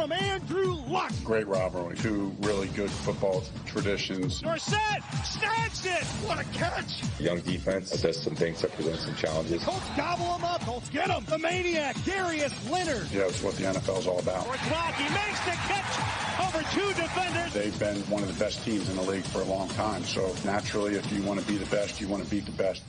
from Andrew Luck. Great rivalry. Two really good football traditions. Dorsett snags it. What a catch. Young defense does some things that present some challenges. Colts gobble him up. Colts get him. The maniac, Darius Leonard. Yeah, it's what the NFL's all about. He makes the catch over two defenders. They've been one of the best teams in the league for a long time. So naturally, if you want to be the best, you want to beat the best.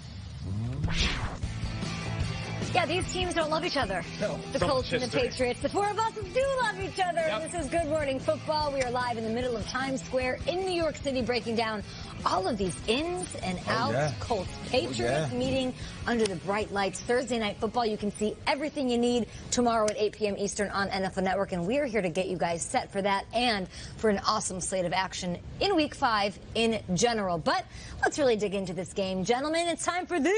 Yeah, these teams don't love each other. No, the Colts and the Patriots. The four of us do love each other. Yep. This is Good Morning Football. We are live in the middle of Times Square in New York City, breaking down all of these ins and outs. Colts, Patriots meeting under the bright lights. Thursday Night Football. You can see everything you need tomorrow at 8 p.m. Eastern on NFL Network. And we're here to get you guys set for that and for an awesome slate of action in Week 5 in general. But let's really dig into this game. Gentlemen, it's time for the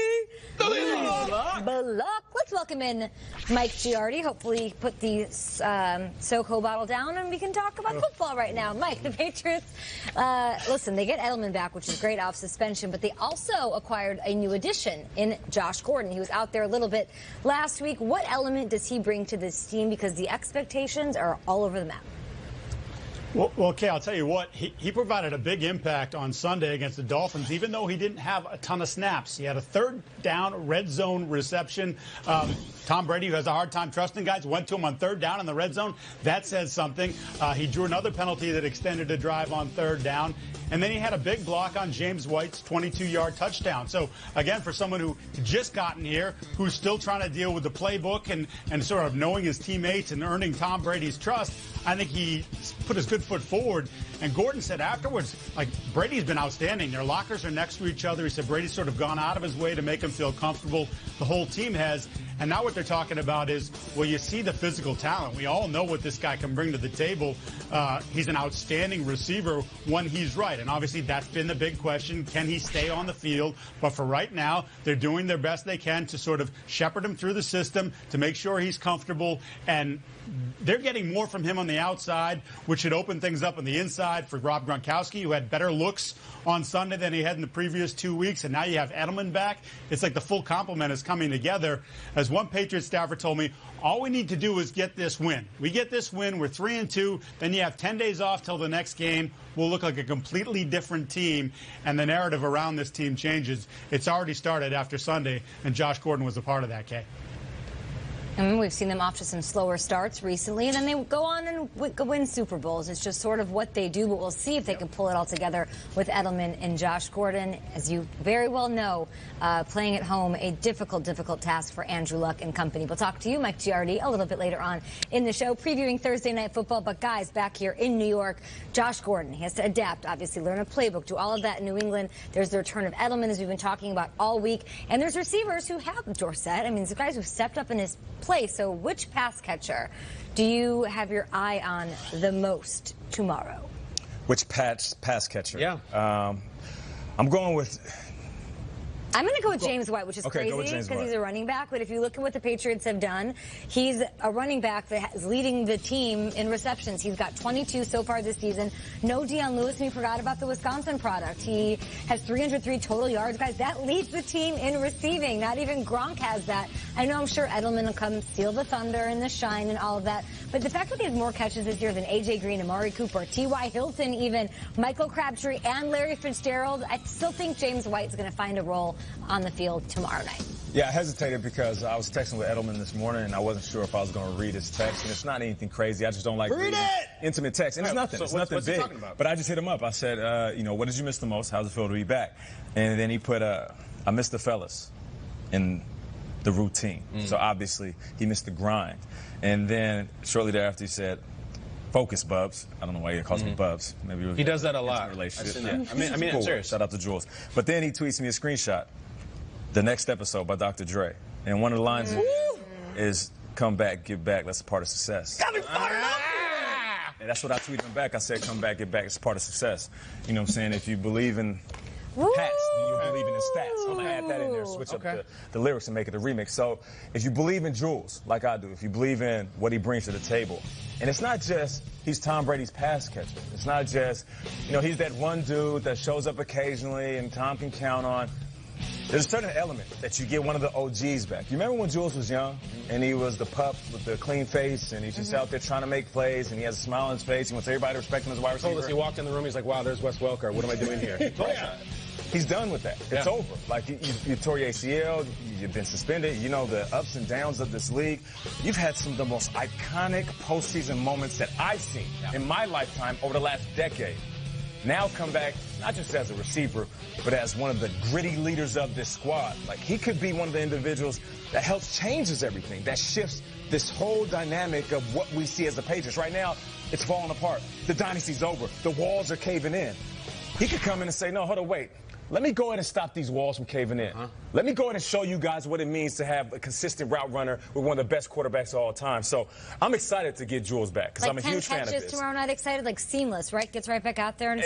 Luck. Let's welcome in Mike Giardi. Hopefully put the SoCo bottle down and we can talk about football right now. Mike, the Patriots, listen, they get Edelman back, which is great off suspension, but they also acquired a new addition in Josh Gordon. He was out there a little bit last week. What element does he bring to this team? Because the expectations are all over the map. Well, Kay, I'll tell you what, he provided a big impact on Sunday against the Dolphins, even though he didn't have a ton of snaps. He had a third down red zone reception. Tom Brady, who has a hard time trusting guys, went to him on third down in the red zone. That says something. He drew another penalty that extended a drive on third down. And then he had a big block on James White's 22-yard touchdown. So, again, for someone who just gotten here, who's still trying to deal with the playbook and sort of knowing his teammates and earning Tom Brady's trust, I think he put his good foot forward. And Gordon said afterwards, like, Brady's been outstanding. Their lockers are next to each other. He said Brady's sort of gone out of his way to make him feel comfortable. The whole team has. And now what they're talking about is, well, you see the physical talent. We all know what this guy can bring to the table. He's an outstanding receiver when he's right. And obviously that's been the big question. Can he stay on the field? But for right now, they're doing their best they can to sort of shepherd him through the system, to make sure he's comfortable. And they're getting more from him on the outside, which should open things up on the inside for Rob Gronkowski, who had better looks on Sunday than he had in the previous 2 weeks. And now you have Edelman back. It's like the full complement is coming together. As one Patriots staffer told me, all we need to do is get this win. We get this win, we're 3-2, then you have 10 days off till the next game. We'll look like a completely different team, and the narrative around this team changes. It's already started after Sunday, and Josh Gordon was a part of that, Kay. I mean, we've seen them off to some slower starts recently, and then they go on and win Super Bowls. It's just sort of what they do, but we'll see if they can pull it all together with Edelman and Josh Gordon. As you very well know, playing at home, a difficult task for Andrew Luck and company. We'll talk to you, Mike Giardi, a little bit later on in the show, previewing Thursday Night Football. But, guys, back here in New York, Josh Gordon, he has to adapt, obviously, learn a playbook, do all of that in New England. There's the return of Edelman, as we've been talking about all week. And there's receivers who have Dorsett. I mean, these guys who've stepped up in his play. So which pass catcher do you have your eye on the most tomorrow? Which pass catcher? Yeah. I'm going with... I'm going to go with James White, which is crazy because he's a running back. But if you look at what the Patriots have done, he's a running back that is leading the team in receptions. He's got 22 so far this season. No Deion Lewis, and we forgot about the Wisconsin product. He has 303 total yards. Guys, that leads the team in receiving. Not even Gronk has that. I know I'm sure Edelman will come steal the thunder and the shine and all of that. But the fact that he has more catches this year than A.J. Green, Amari Cooper, T.Y. Hilton, even Michael Crabtree and Larry Fitzgerald, I still think James White's going to find a role on the field tomorrow night. Yeah, I hesitated because I was texting with Edelman this morning, and I wasn't sure if I was going to read his text. And it's not anything crazy. I just don't like reading intimate text. And it's nothing. It's nothing big. But I just hit him up. I said, what did you miss the most? How's it feel to be back? And then he put, I missed the fellas in the routine. So obviously he missed the grind. And then shortly thereafter he said, focus, Bubs. I don't know why he calls me Bubs. Maybe he does that a lot. Relationship. I mean, cool. I'm serious. Shout out to Jules. But then he tweets me a screenshot. The next episode by Dr. Dre. And one of the lines is, come back, give back. That's a part of success. Got me fired up! And that's what I tweeted him back. I said, come back, give back. It's part of success. You know what I'm saying? If you believe in hats, then you believe in the stats. I'm going to add that in there, switch up the lyrics and make it a remix. So if you believe in Jules, like I do, if you believe in what he brings to the table, and it's not just he's Tom Brady's pass catcher. It's not just, he's that one dude that shows up occasionally and Tom can count on. There's a certain element that you get one of the OGs back. You remember when Jules was young and he was the pup with the clean face and he's just out there trying to make plays and he has a smile on his face. He wants everybody to respect him as a wide receiver. Told us he walked in the room. He's like, wow, there's Wes Welker. What am I doing here? He's done with that. It's over. Like, you tore your ACL, you've been suspended. You know the ups and downs of this league. You've had some of the most iconic postseason moments that I've seen in my lifetime over the last decade. Now come back, not just as a receiver, but as one of the gritty leaders of this squad. Like, he could be one of the individuals that helps changes everything, that shifts this whole dynamic of what we see as the Patriots. Right now, it's falling apart. The dynasty's over. The walls are caving in. He could come in and say, no, hold on, wait. Let me go ahead and stop these walls from caving in. Let me go ahead and show you guys what it means to have a consistent route runner with one of the best quarterbacks of all time. So I'm excited to get Jules back because I'm a huge fan of this. 10 catches tomorrow night, excited, like seamless, right? Gets right back out there and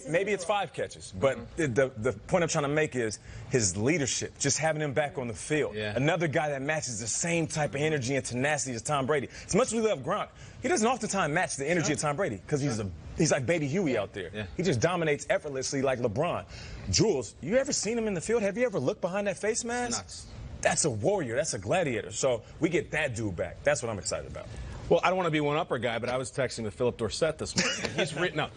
maybe it's 5 catches, but the point I'm trying to make is his leadership, just having him back on the field. Another guy that matches the same type of energy and tenacity as Tom Brady. As much as we love Gronk, he doesn't oftentimes match the energy of Tom Brady because he's like Baby Huey out there. He just dominates effortlessly like LeBron. Jules, you ever seen him in the field? Have you ever looked behind that face mask? Nuts. That's a warrior. That's a gladiator. So we get that dude back. That's what I'm excited about. Well, I don't want to be one-upper guy, but I was texting with Philip Dorsett this morning. He's written up.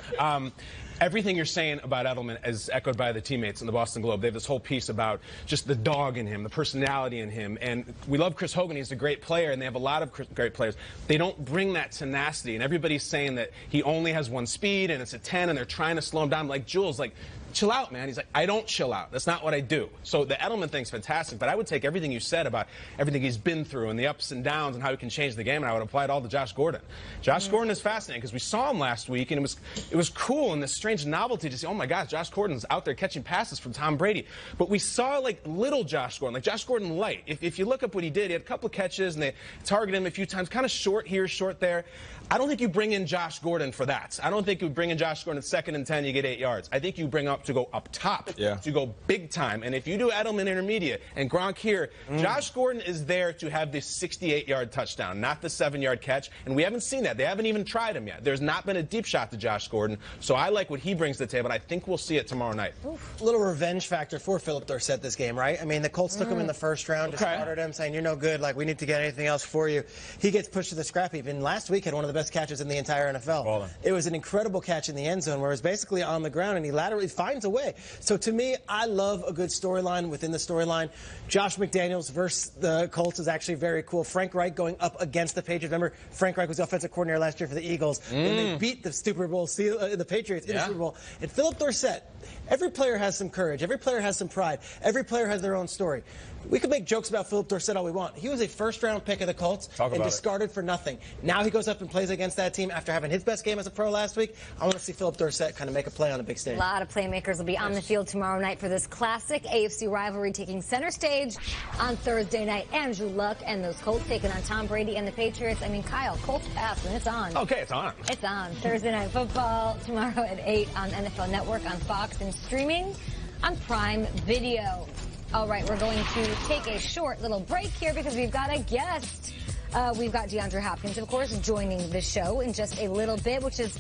Everything you're saying about Edelman is echoed by the teammates in the Boston Globe. They have this whole piece about just the dog in him, the personality in him. And we love Chris Hogan. He's a great player, and they have a lot of great players. They don't bring that tenacity, and everybody's saying that he only has one speed, and it's a 10, and they're trying to slow him down. Like Jules, like, chill out, man. He's like, I don't chill out. That's not what I do. So the Edelman thing's fantastic, but I would take everything you said about everything he's been through and the ups and downs and how he can change the game, and I would apply it all to Josh Gordon. Josh Gordon is fascinating because we saw him last week, and it was cool and this strange novelty to see, oh my gosh, Josh Gordon's out there catching passes from Tom Brady. But we saw like little Josh Gordon, like Josh Gordon light. If you look up what he did, he had a couple of catches and they targeted him a few times, kind of short here, short there. I don't think you bring in Josh Gordon for that. I don't think you bring in Josh Gordon at 2nd and 10, you get 8 yards. I think you bring up to go up top, to go big time. And if you do Edelman intermediate and Gronk here, Josh Gordon is there to have the 68-yard touchdown, not the 7-yard catch. And we haven't seen that. They haven't even tried him yet. There's not been a deep shot to Josh Gordon. So I like what he brings to the table. I think we'll see it tomorrow night. A little revenge factor for Philip Dorsett this game, right? I mean, the Colts took him in the first round, discarded him, saying, you're no good, like, we need to get anything else for you. He gets pushed to the scrap heap. And last week had one of the best catches in the entire NFL. It was an incredible catch in the end zone where it was basically on the ground, and he laterally finds a way. So to me, I love a good storyline within the storyline. Josh McDaniels versus the Colts is actually very cool. Frank Reich going up against the Patriots. Remember, Frank Reich was the offensive coordinator last year for the Eagles, and they beat the Super Bowl, the Patriots in the Super Bowl. And Philip Dorsett, every player has some courage. Every player has some pride. Every player has their own story. We could make jokes about Philip Dorsett all we want. He was a first-round pick of the Colts and discarded for nothing. Now he goes up and plays against that team after having his best game as a pro last week. I want to see Philip Dorsett kind of make a play on a big stage. A lot of playmakers will be on the field tomorrow night for this classic AFC rivalry taking center stage on Thursday night. Andrew Luck and those Colts taking on Tom Brady and the Patriots. I mean, Kyle, Colts pass, and it's on. Okay, it's on. It's on. Thursday Night Football tomorrow at 8 on NFL Network, on Fox, and streaming on Prime Video. All right, we're going to take a short little break here because we've got a guest. We've got DeAndre Hopkins, of course, joining the show in just a little bit, which is